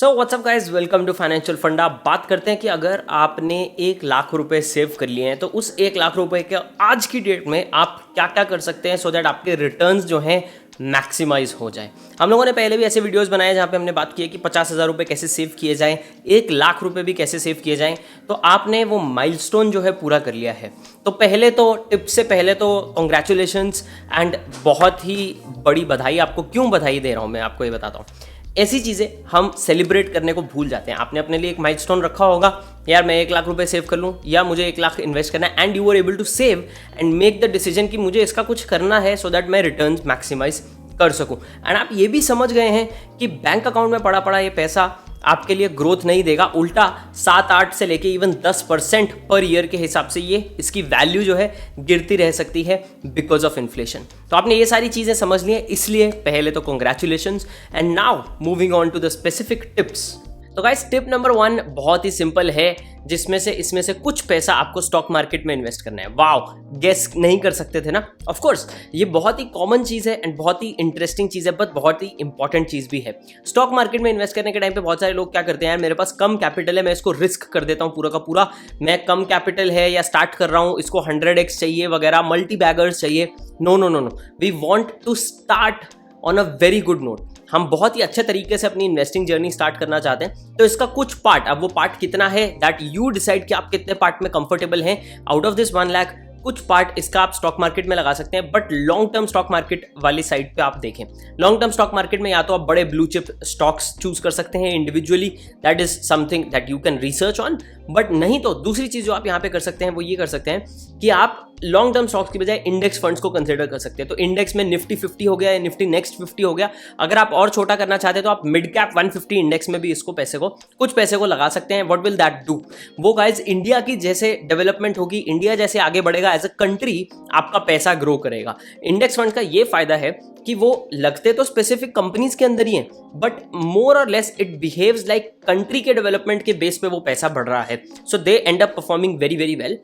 So what's up guys, welcome to financial funda. बात करते हैं कि अगर आपने 1 लाख रुपए सेव कर लिए हैं तो उस 1 लाख रुपए के आज की डेट में आप क्या क्या कर सकते हैं सो दैट आपके रिटर्न्स जो हैं मैक्सिमाइज हो जाए। हम लोगों ने पहले भी ऐसे वीडियोस बनाए जहाँ पे हमने बात की है कि 50,000 रुपये कैसे सेव किए जाएं, 1 लाख रुपये भी कैसे सेव किए जाएं। तो आपने वो माइलस्टोन जो है पूरा कर लिया है। तो पहले तो टिप से पहले तो कॉन्ग्रेचुलेशंस एंड बहुत ही बड़ी बधाई। आपको क्यों बधाई दे रहा हूँ मैं आपको ये बताता हूँ। ऐसी चीज़ें हम सेलिब्रेट करने को भूल जाते हैं। आपने अपने लिए एक माइलस्टोन रखा होगा, यार मैं 1 लाख रुपए सेव कर लूँ या मुझे 1 लाख इन्वेस्ट करना है, and you are able to save and make the decision कि मुझे इसका कुछ करना है सो दैट मैं रिटर्न्स मैक्सिमाइज कर सकूं। एंड आप ये भी समझ गए हैं कि बैंक अकाउंट में पड़ा पड़ा ये पैसा आपके लिए ग्रोथ नहीं देगा, उल्टा 7-8 से लेके इवन 10% पर ईयर के हिसाब से ये इसकी वैल्यू जो है गिरती रह सकती है बिकॉज ऑफ इन्फ्लेशन। तो आपने ये सारी चीज़ें समझ ली हैं, इसलिए पहले तो congratulations. And now moving on to the specific tips. तो गाइस टिप नंबर 1 बहुत ही सिंपल है, जिसमें से इसमें से कुछ पैसा आपको स्टॉक मार्केट में इन्वेस्ट करना है। वाओ, गेस नहीं कर सकते थे ना? ऑफ कोर्स ये बहुत ही कॉमन चीज़ है एंड बहुत ही इंटरेस्टिंग चीज़ है, बट बहुत ही इंपॉर्टेंट चीज़ भी है। स्टॉक मार्केट में इन्वेस्ट करने के टाइम पे बहुत सारे लोग क्या करते हैं, यार मेरे पास कम कैपिटल है, मैं इसको रिस्क कर देता हूँ पूरा का पूरा। मैं कम कैपिटल है या स्टार्ट कर रहा हूँ, इसको 100x चाहिए वगैरह, मल्टी बैगर्स चाहिए। No no no no, we want to start on a very good note. हम बहुत ही अच्छे तरीके से अपनी इन्वेस्टिंग जर्नी स्टार्ट करना चाहते हैं, तो इसका कुछ पार्ट, अब वो पार्ट कितना है दैट यू डिसाइड कि आप कितने पार्ट में कंफर्टेबल हैं। आउट ऑफ दिस 1 लाख कुछ पार्ट इसका आप स्टॉक मार्केट में लगा सकते हैं, but long term stock market वाली साइड पे आप देखें। लॉन्ग टर्म स्टॉक मार्केट में या तो आप बड़े ब्लू चिप स्टॉक्स चूज कर सकते हैं individually, that is something that you can research on. But नहीं तो दूसरी चीज जो आप यहाँ पे कर सकते हैं वो ये कर सकते हैं कि आप लॉन्ग टर्म स्टॉक्स की बजाय इंडेक्स फंड्स को कंसिडर कर सकते हैं। तो इंडेक्स में निफ्टी 50 हो गया या निफ्टी नेक्स्ट 50 हो गया। अगर आप और छोटा करना चाहते हैं तो आप मिड कैप 150 इंडेक्स में भी इसको कुछ पैसे को लगा सकते हैं। What will that do? वो गाइज इंडिया की जैसे डेवलपमेंट होगी, इंडिया जैसे आगे बढ़ेगा एज अ कंट्री, आपका पैसा ग्रो करेगा। इंडेक्स फंड का ये फायदा है कि वो लगते तो स्पेसिफिक कंपनीज के अंदर ही हैं, बट मोर और less it behaves like country के डेवलपमेंट के बेस पे वो पैसा बढ़ रहा है। So they end up performing very very well.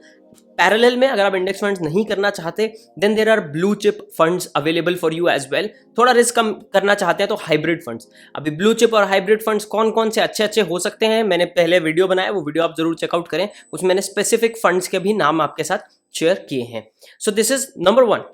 Parallel में अगर आप इंडेक्स फंड्स नहीं करना चाहते, then there are blue chip funds available for you as well. थोड़ा रिस्क कम करना चाहते हैं तो हाइब्रिड फंड्स। अभी ब्लू चिप और हाइब्रिड फंड्स कौन कौन से अच्छे अच्छे हो सकते हैं, मैंने पहले वीडियो बनाया, वो वीडियो आप जरूर चेकआउट करें, उसमें मैंने स्पेसिफिक फंड्स के भी नाम आपके साथ शेयर किए हैं। So this is number 1।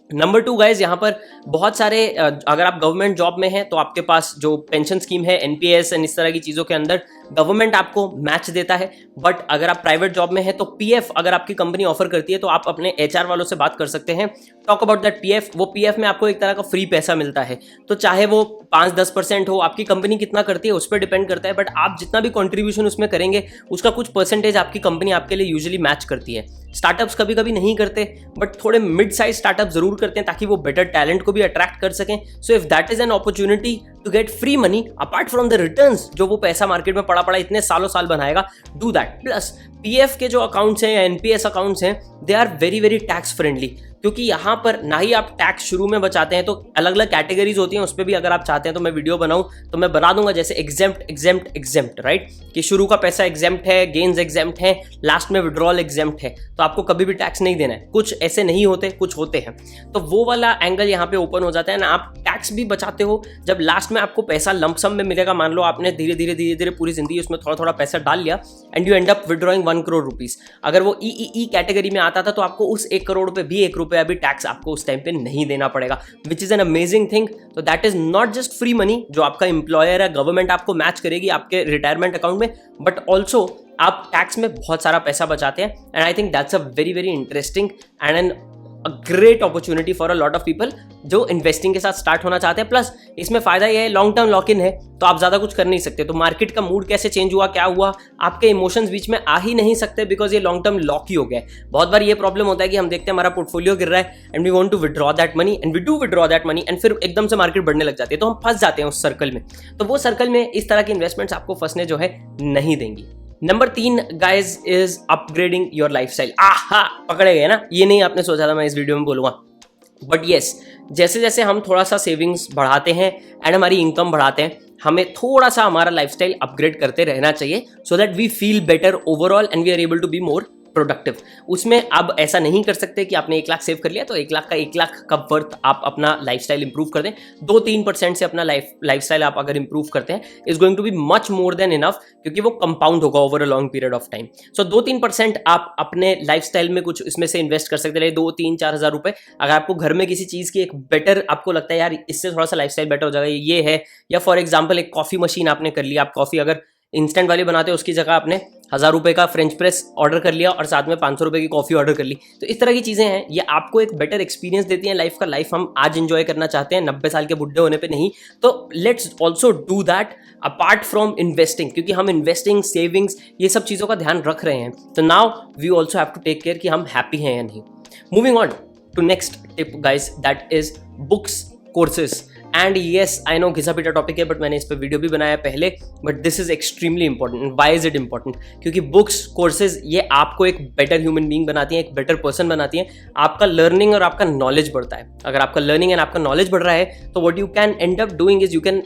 Number 2 guys, यहाँ पर बहुत सारे अगर आप गवर्नमेंट जॉब में हैं तो आपके पास जो पेंशन स्कीम है, एनपीएस एंड इस तरह की चीज़ों के अंदर गवर्नमेंट आपको मैच देता है। बट अगर आप प्राइवेट जॉब में हैं तो पीएफ अगर आपकी कंपनी ऑफर करती है तो आप अपने एचआर वालों से बात कर सकते हैं, टॉक अबाउट दैट पीएफ। वो पीएफ में आपको एक तरह का फ्री पैसा मिलता है। तो चाहे वो 5-10% हो, आपकी कंपनी कितना करती है उस पर डिपेंड करता है, बट आप जितना भी कॉन्ट्रीब्यूशन उसमें करेंगे उसका कुछ परसेंटेज आपकी कंपनी आपके लिए यूजुअली मैच करती है। स्टार्टअप्स कभी कभी नहीं करते, बट थोड़े मिड साइज स्टार्टअप जरूर करते हैं ताकि वो बेटर टैलेंट को भी अट्रैक्ट कर सकें। So if that is an opportunity to get free money apart from the returns जो वो पैसा मार्केट में पड़ा पड़ा इतने सालों साल बनाएगा, डू दैट। प्लस पीएफ के जो अकाउंट्स हैं या एनपीएस अकाउंट्स हैं, they are very very tax friendly, क्योंकि यहाँ पर ना ही आप टैक्स शुरू में बचाते हैं, तो अलग अलग कैटेगरीज होती हैं, उस पर भी अगर आप चाहते हैं तो मैं वीडियो बनाऊं तो मैं बना दूंगा, जैसे एग्जेम्प्ट राइट, कि शुरू का पैसा एग्जेम्प्ट है, गेन्स एग्जेम्प्ट है, लास्ट में विड्रॉल एग्जेम्प्ट है, तो आपको कभी भी टैक्स नहीं देना है। कुछ ऐसे नहीं होते, कुछ होते हैं, तो वो वाला एंगल यहाँ पे ओपन हो जाता है ना। आप टैक्स भी बचाते हो, जब लास्ट में आपको पैसा लंपसम में मिलेगा, मान लो आपने धीरे धीरे पूरी जिंदगी उसमें थोड़ा थोड़ा पैसा डाल लिया and you and up withdrawing 1 crore rupees. अगर वो ई कैटेगरी में आता था तो आपको उस 1 करोड़ पे भी 1 रुपया भी टैक्स आपको उस टाइम पे नहीं देना पड़ेगा, which is an amazing thing. तो that is not just free money जो आपका एम्प्लॉयर है, गवर्नमेंट आपको मैच करेगी आपके रिटायरमेंट अकाउंट में, बट ऑल्सो आप टैक्स में बहुत सारा पैसा बचाते हैं। And I think that's a very very interesting and an a great opportunity for a lot of people जो इन्वेस्टिंग के साथ स्टार्ट होना चाहते हैं। प्लस इसमें फायदा यह है, लॉन्ग टर्म लॉक इन है, तो आप ज्यादा कुछ कर नहीं सकते। तो मार्केट का मूड कैसे चेंज हुआ, क्या हुआ, आपके इमोशंस बीच में आ ही नहीं सकते, बिकॉज ये लॉन्ग टर्म लॉक ही हो गया है। बहुत बार ये प्रॉब्लम होता है कि हम देखते हैं हमारा पोर्टफोलियो गिर रहा है and we want to withdraw that money and we do withdraw that money and फिर एकदम से मार्केट बढ़ने लग जाती है, तो हम फंस जाते हैं उस सर्कल में। तो वो सर्कल में इस तरह की इन्वेस्टमेंट्स आपको फंसने जो है नहीं देंगी। Number 3 guys is upgrading your lifestyle. आहा, पकड़े गए ना, ये नहीं आपने सोचा था मैं इस वीडियो में बोलूंगा, बट येस, जैसे जैसे हम थोड़ा सा सेविंग्स बढ़ाते हैं एंड हमारी इनकम बढ़ाते हैं, हमें थोड़ा सा हमारा लाइफस्टाइल अपग्रेड करते रहना चाहिए, so that we feel better overall and we are able to be more productive. उसमें अब ऐसा नहीं कर सकते कि आपने 1 लाख सेव कर लिया तो 1 लाख का 1 लाख का वर्थ आप अपना लाइफस्टाइल इंप्रूव कर दें। 2-3% से अपना लाइफस्टाइल आप अगर इंप्रूव करते हैं is going to be much more than enough, क्योंकि वो कंपाउंड होगा over a long period of time. So 2-3% आप अपने लाइफस्टाइल में कुछ इसमें से इन्वेस्ट कर सकते हैं, 2-3-4 हज़ार रुपए। अगर आपको घर में किसी चीज़ की एक बेटर आपको लगता है यार इससे थोड़ा सा लाइफस्टाइल बेटर हो जाएगा, ये है, या फॉर एग्जाम्पल एक कॉफ़ी मशीन आपने कर लिया, आप कॉफ़ी अगर इंस्टेंट वाली बनाते हो उसकी जगह आपने 1000 रुपए का फ्रेंच प्रेस ऑर्डर कर लिया और साथ में 500 रुपए की कॉफी ऑर्डर कर ली। तो इस तरह की चीजें हैं, ये आपको एक बेटर एक्सपीरियंस देती हैं लाइफ का। लाइफ हम आज एंजॉय करना चाहते हैं, 90 साल के बुढ़े होने पे नहीं। तो let's also do that apart from investing, क्योंकि हम इन्वेस्टिंग, सेविंग्स, ये सब चीज़ों का ध्यान रख रहे हैं। तो now we also have to take care कि हम हैप्पी हैं या नहीं। Moving on to next tip guys, that is books, courses. And yes I know घिसा पीटा टॉपिक है, बट मैंने इस पर वीडियो भी बनाया पहले, but this is extremely important. Why is it important? क्योंकि बुक्स, कोर्सेज ये आपको एक बेटर ह्यूमन बीइंग बनाती हैं, एक बेटर पर्सन बनाती हैं। आपका लर्निंग और आपका नॉलेज बढ़ता है। अगर आपका लर्निंग एंड आपका नॉलेज बढ़ रहा है तो what you can and up doing is you can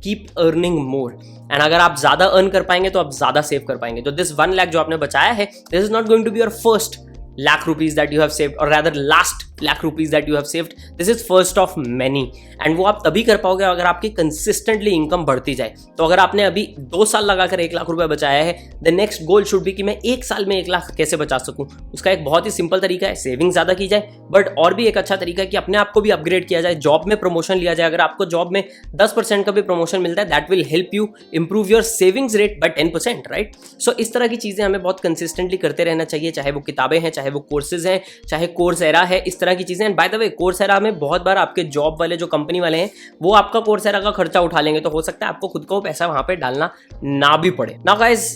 keep earning more. And अगर आप ज्यादा अर्न कर पाएंगे तो आप ज्यादा सेव कर पाएंगे। तो दिस 1 लाख जो आपने बचाया है, this is not going to be your first lakh rupees that you have saved, or rather last lakh rupees that you have saved. This is first of many, and वो आप तभी कर पाओगे अगर आपकी कंसिस्टेंटली इनकम बढ़ती जाए। तो अगर आपने अभी 2 साल लगाकर 1 लाख रुपए बचाया है, the next goal should be कि मैं 1 साल में 1 लाख कैसे बचा सकूं। उसका एक बहुत ही सिंपल तरीका है, सेविंग ज्यादा की जाए, बट और भी एक अच्छा तरीका है कि अपने आप को भी अपग्रेड किया जाए, जॉब में प्रमोशन लिया जाए। अगर आपको जॉब में 10% का भी प्रमोशन मिलता है, that will help you improve your savings rate by 10%, right? So इस तरह की चीजें हमें बहुत कंसिस्टेंटली करते रहना चाहिए, चाहे वो किताबें हैं, चाहे वो कोर्सेज हैं, चाहे कोर्सेरा है, इस तरह की चीजें। बाय द वे कोर्सेरा में बहुत बार आपके जॉब वाले जो कंपनी वाले हैं वो आपका कोर्सेरा का खर्चा उठा लेंगे, तो हो सकता है आपको खुद को पैसा वहां पे डालना ना भी पड़े। Now guys,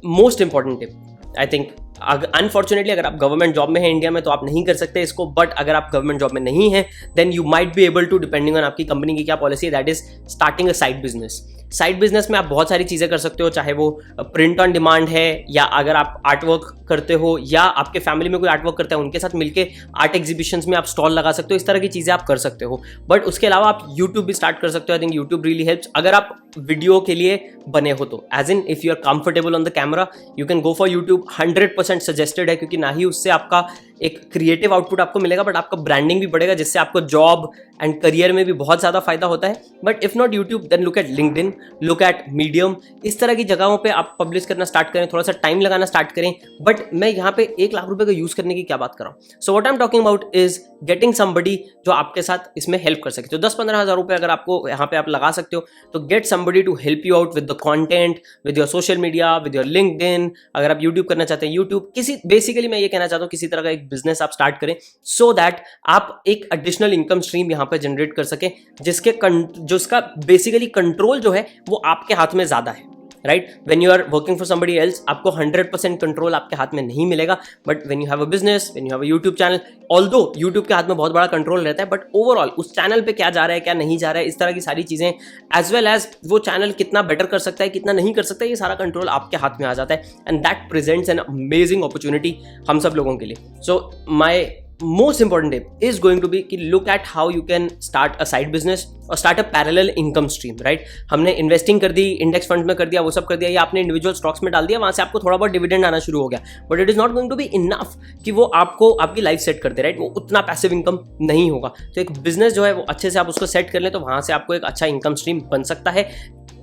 most important tip I think, unfortunately अगर आप गवर्नमेंट जॉब में हैं इंडिया में तो आप नहीं कर सकते इसको, बट अगर आप गवर्नमेंट जॉब में नहीं है then you might be able to, depending on आपकी कंपनी की क्या पॉलिसी है, that is starting a side business. Side business में आप बहुत सारी चीजें कर सकते हो, चाहे वो प्रिंट ऑन डिमांड है, या अगर आप आर्ट वर्क करते हो, या आपके फैमिली में कोई आर्ट वर्क करता है उनके साथ मिलके आर्ट एग्जीबिशंस में आप स्टॉल लगा सकते हो। इस तरह की चीजें आप कर सकते हो। बट उसके अलावा आप यूट्यूब भी स्टार्ट कर सकते हो। I think YouTube really helps. अगर आप वीडियो के लिए बने हो तो, as in if you are comfortable on the camera, you can go for YouTube. 100% suggested है, क्योंकि ना ही उससे आपका एक क्रिएटिव आउटपुट आपको मिलेगा, बट आपका ब्रांडिंग भी बढ़ेगा, जिससे आपको जॉब एंड करियर में भी बहुत ज्यादा फायदा होता है। But if not YouTube, then look at LinkedIn, look at Medium. इस तरह की जगहों पे आप पब्लिश करना स्टार्ट करें, थोड़ा सा टाइम लगाना स्टार्ट करें। बट मैं यहाँ पे 1 लाख रुपए का यूज करने की क्या बात कर रहा हूँ? So what I am talking about is getting somebody जो आपके साथ इसमें हेल्प कर सके। तो 10-15 हज़ार रुपए अगर आपको यहाँ पे आप लगा सकते हो, तो get somebody to help you out with the content, with your social media, with your LinkedIn. अगर आप यूट्यूब करना चाहते हैं, यूट्यूब, किसी, बेसिकली मैं ये कहना चाहता हूँ किसी तरह का एक बिजनेस आप स्टार्ट करें, सो दैट आप एक एडिशनल इनकम स्ट्रीम यहाँ पे जनरेट कर सके, जिसका बेसिकली कंट्रोल जो है वो आपके हाथ में ज्यादा है, right? When you are working for somebody else, आपको 100% कंट्रोल आपके हाथ में नहीं मिलेगा। But when you have a business, when you have a YouTube channel, although YouTube के हाथ में बहुत बड़ा कंट्रोल रहता है, बट ओवरऑल उस चैनल पे क्या जा रहा है, क्या नहीं जा रहा है, इस तरह की सारी चीजें, एज वेल एज वो चैनल कितना बेटर कर सकता है, कितना नहीं कर सकता है, ये सारा कंट्रोल आपके हाथ में आ जाता है। And that presents an amazing opportunity हम सब लोगों के लिए। सो माई most important tip is going to be कि look at how you can start a side business और start a parallel income stream, right? हमने इन्वेस्टिंग कर दी, इंडेक्स फंड में कर दिया, वो सब कर दिया, या आपने इंडिविजुअल स्टॉक्स में डाल दिया, वहां से आपको थोड़ा बहुत डिविडेंड आना शुरू हो गया, but it is not going to be enough कि वो आपको आपकी लाइफ सेट कर दे, राइट? वो उतना पैसिव इनकम नहीं होगा। तो एक बिजनेस जो है वो अच्छे से आप उसको सेट कर लें, तो वहां से आपको एक अच्छा इनकम स्ट्रीम बन सकता है।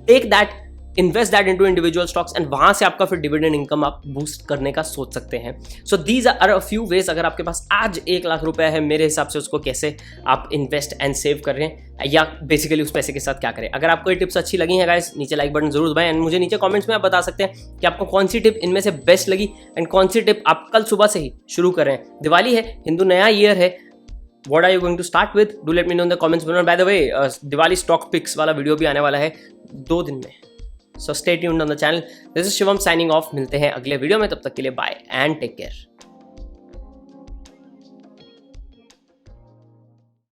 Take that, invest that into individual stocks, and वहां से आपका फिर डिविडेंड इनकम आप बूस्ट करने का सोच सकते हैं। So these are a few ways. अगर आपके पास आज 1 लाख रुपए है, मेरे हिसाब से उसको कैसे आप इन्वेस्ट एंड सेव कर रहे हैं, या बेसिकली उस पैसे के साथ क्या करें। अगर आपको ये टिप्स अच्छी लगी है गाइस, नीचे लाइक बटन जरूर दबाएं, एंड मुझे नीचे कमेंट्स में आप बता सकते हैं कि आपको कौन सी टिप इनमें से बेस्ट लगी, एंड कौन सी टिप आप कल सुबह से ही शुरू कर रहे हैं। दिवाली है, हिंदू नया ईयर है, what are you going to start with? Do let me know in the comments below. By the way, Diwali stock picks वाला वीडियो भी आने वाला है 2 दिन में, so stay tuned on the channel. This is Shivam signing off. मिलते हैं अगले वीडियो में, तब तक के लिए बाय एंड टेक केयर।